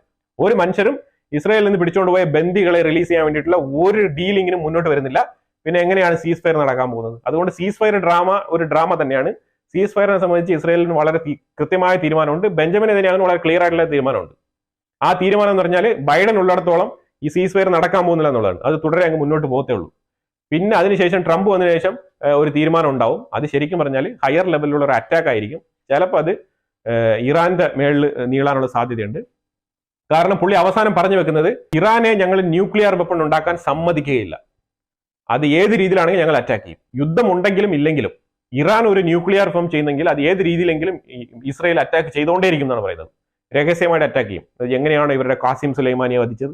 ഒരു മനുഷ്യരും ഇസ്രായേലിൽ നിന്ന് പിടിച്ചുകൊണ്ടുപോയ ബന്ദികളെ റിലീസ് ചെയ്യാൻ വേണ്ടിയിട്ടുള്ള ഒരു ഡീലിങ്ങിനും മുന്നോട്ട് വരുന്നില്ല. പിന്നെ എങ്ങനെയാണ് സീസ് ഫയർ നടക്കാൻ പോകുന്നത്? അതുകൊണ്ട് സീസ് ഫയർ ഒരു ഡ്രാമ തന്നെയാണ്. സീസ് ഫയറിനെ സംബന്ധിച്ച് ഇസ്രായേലിന് വളരെ കൃത്യമായ തീരുമാനമുണ്ട്. ബെഞ്ചമിൻ നെതന്യാഹുവിന് വളരെ ക്ലിയർ ആയിട്ടുള്ള തീരുമാനമുണ്ട്. ആ തീരുമാനം എന്ന് പറഞ്ഞാൽ ബൈഡൻ ഉള്ളിടത്തോളം ഈ സീസ് ഫയർ നടക്കാൻ പോകുന്നില്ല എന്നുള്ളതാണ്. അത് തുടരെ അങ്ങ് മുന്നോട്ട് പോകത്തേ ഉള്ളൂ. പിന്നെ അതിനുശേഷം ട്രംപ് വന്നതിന് ശേഷം ഒരു തീരുമാനം ഉണ്ടാവും. അത് ശരിക്കും പറഞ്ഞാൽ ഹയർ ലെവലിലുള്ള ഒരു അറ്റാക്ക് ആയിരിക്കും. ചിലപ്പോൾ അത് ഇറാന്റെ മേളിൽ നീളാനുള്ള സാധ്യതയുണ്ട്. കാരണം പുള്ളി അവസാനം പറഞ്ഞു വെക്കുന്നത്, ഇറാനെ ഞങ്ങൾ ന്യൂക്ലിയർ വെപ്പൺ ഉണ്ടാക്കാൻ സമ്മതിക്കുകയില്ല. അത് ഏത് രീതിയിലാണെങ്കിൽ ഞങ്ങൾ അറ്റാക്ക് ചെയ്യും. യുദ്ധം ഉണ്ടെങ്കിലും ഇല്ലെങ്കിലും ഇറാൻ ഒരു ന്യൂക്ലിയർ ഫോം ചെയ്യുന്നെങ്കിൽ അത് ഏത് രീതിയിലെങ്കിലും ഇസ്രായേൽ അറ്റാക്ക് ചെയ്തുകൊണ്ടേയിരിക്കും എന്നാണ് പറയുന്നത്. രഹസ്യമായിട്ട് അറ്റാക്ക് ചെയ്യും. അത് എങ്ങനെയാണ് ഇവരുടെ ഖാസിം സുലൈമാനിയെ വധിച്ചത്?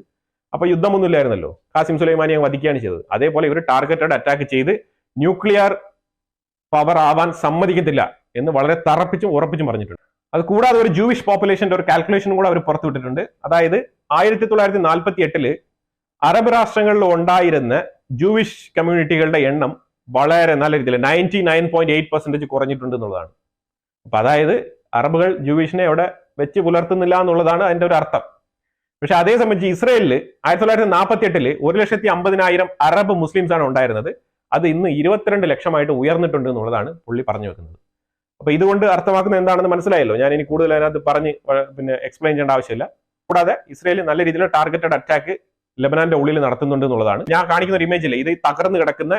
അപ്പൊ യുദ്ധമൊന്നും ഇല്ലായിരുന്നല്ലോ, ഖാസിം സുലൈമാനിയെ വധിക്കുകയാണ് ചെയ്തത്. അതേപോലെ ഇവർ ടാർഗറ്റഡ് അറ്റാക്ക് ചെയ്ത് ന്യൂക്ലിയർ പവർ ആവാൻ സമ്മതിക്കത്തില്ല എന്ന് വളരെ തറപ്പിച്ചും ഉറപ്പിച്ചും പറഞ്ഞിട്ടുണ്ട്. അത് കൂടാതെ ഒരു ജൂവിഷ് പോപ്പുലേഷന്റെ ഒരു കാൽക്കുലേഷനും കൂടെ അവർ പുറത്തുവിട്ടിട്ടുണ്ട്. അതായത് 1948 അറബ് രാഷ്ട്രങ്ങളിൽ ഉണ്ടായിരുന്ന ജൂവിഷ് കമ്മ്യൂണിറ്റികളുടെ എണ്ണം വളരെ നല്ല രീതിയിൽ 99.8% കുറഞ്ഞിട്ടുണ്ട് എന്നുള്ളതാണ്. അപ്പൊ അതായത് അറബുകൾ ജൂവിഷിനെ അവിടെ വെച്ച് പുലർത്തുന്നില്ല എന്നുള്ളതാണ് അതിന്റെ ഒരു അർത്ഥം. പക്ഷെ അതേ സംബന്ധിച്ച് ഇസ്രായേലിൽ 1948 1,50,000 അറബ് മുസ്ലിംസ് ആണ് ഉണ്ടായിരുന്നത്. അത് ഇന്ന് 22 ലക്ഷമായിട്ട് ഉയർന്നിട്ടുണ്ട് എന്നുള്ളതാണ് പുള്ളി പറഞ്ഞു വെക്കുന്നത്. അപ്പൊ ഇതുകൊണ്ട് അർത്ഥമാക്കുന്നത് എന്താണെന്ന് മനസ്സിലായല്ലോ. ഞാൻ ഇനി കൂടുതൽ അതിനകത്ത് എക്സ്പ്ലെയിൻ ചെയ്യേണ്ട ആവശ്യമില്ല. കൂടാതെ ഇസ്രായേൽ നല്ല രീതിയിലുള്ള ടാർഗറ്റഡ് അറ്റാക്ക് ലെബനാന്റെ ഉള്ളിൽ നടത്തുന്നുണ്ട് എന്നുള്ളതാണ്. ഞാൻ കാണിക്കുന്ന ഒരു ഇമേജില്ലേ, ഇത് തകർന്ന് കിടക്കുന്ന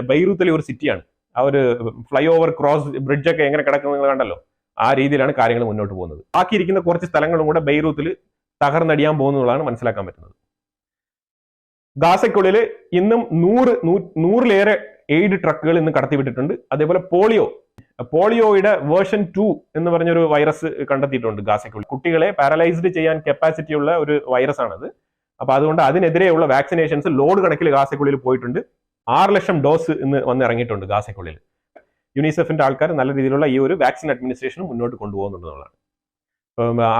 ബെയ്റൂത്തിലെ ഒരു സിറ്റിയാണ്. ആ ഒരു ഫ്ലൈ ഓവർ ക്രോസ് ബ്രിഡ്ജൊക്കെ എങ്ങനെ കിടക്കുന്നത് നിങ്ങൾ കണ്ടല്ലോ. ആ രീതിയിലാണ് കാര്യങ്ങൾ മുന്നോട്ട് പോകുന്നത്. ബാക്കിയിരിക്കുന്ന കുറച്ച് സ്ഥലങ്ങളും കൂടെ ബെയ്റൂത്തിൽ തകർന്നടിയാൻ പോകുന്നതാണ് മനസ്സിലാക്കാൻ പറ്റുന്നത്. ഗാസയ്ക്കുള്ളിൽ ഇന്നും 100-ലേറെ എയ്ഡ് ട്രക്കുകൾ ഇന്ന് കടത്തിവിട്ടിട്ടുണ്ട്. അതേപോലെ പോളിയോയുടെ വേർഷൻ 2 എന്ന് പറഞ്ഞൊരു വൈറസ് കണ്ടെത്തിയിട്ടുണ്ട് ഗാസയ്ക്കുള്ളിൽ. കുട്ടികളെ പാരലൈസ്ഡ് ചെയ്യാൻ കപ്പാസിറ്റി ഉള്ള ഒരു വൈറസ് ആണത്. അപ്പൊ അതുകൊണ്ട് അതിനെതിരെയുള്ള വാക്സിനേഷൻസ് ലോഡ് കണക്കിൽ ഗാസയ്ക്കുള്ളിൽ പോയിട്ടുണ്ട്. 6 ലക്ഷം ഡോസ് ഇന്ന് വന്ന് ഇറങ്ങിയിട്ടുണ്ട് ഗാസയ്ക്കുള്ളിൽ. യുനിസെഫിന്റെ ആൾക്കാർ നല്ല രീതിയിലുള്ള ഈ ഒരു വാക്സിൻ അഡ്മിനിസ്ട്രേഷൻ മുന്നോട്ട് കൊണ്ടുപോകുന്നുള്ളതാണ്.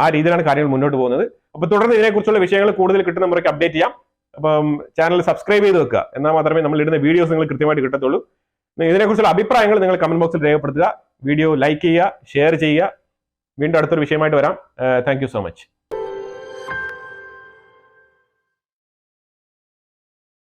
ആ രീതിയിലാണ് കാര്യങ്ങൾ മുന്നോട്ട് പോകുന്നത്. അപ്പൊ തുടർന്ന് ഇതിനെക്കുറിച്ചുള്ള വിഷയങ്ങൾ കൂടുതൽ കിട്ടുന്ന മുറയ്ക്ക് അപ്ഡേറ്റ് ചെയ്യാം. അപ്പം ചാനൽ സബ്സ്ക്രൈബ് ചെയ്ത് വെക്കുക, എന്നാൽ മാത്രമേ നമ്മൾ ഇടുന്ന വീഡിയോസ് നിങ്ങൾ കൃത്യമായിട്ട് കിട്ടത്തുള്ളൂ. ഇതിനെക്കുറിച്ചുള്ള അഭിപ്രായങ്ങൾ നിങ്ങൾ കമന്റ് ബോക്സിൽ രേഖപ്പെടുത്തുക. വീഡിയോ ലൈക്ക് ചെയ്യുക, ഷെയർ ചെയ്യുക. വീണ്ടും അടുത്തൊരു വിഷയമായിട്ട് വരാം. Thank you so much.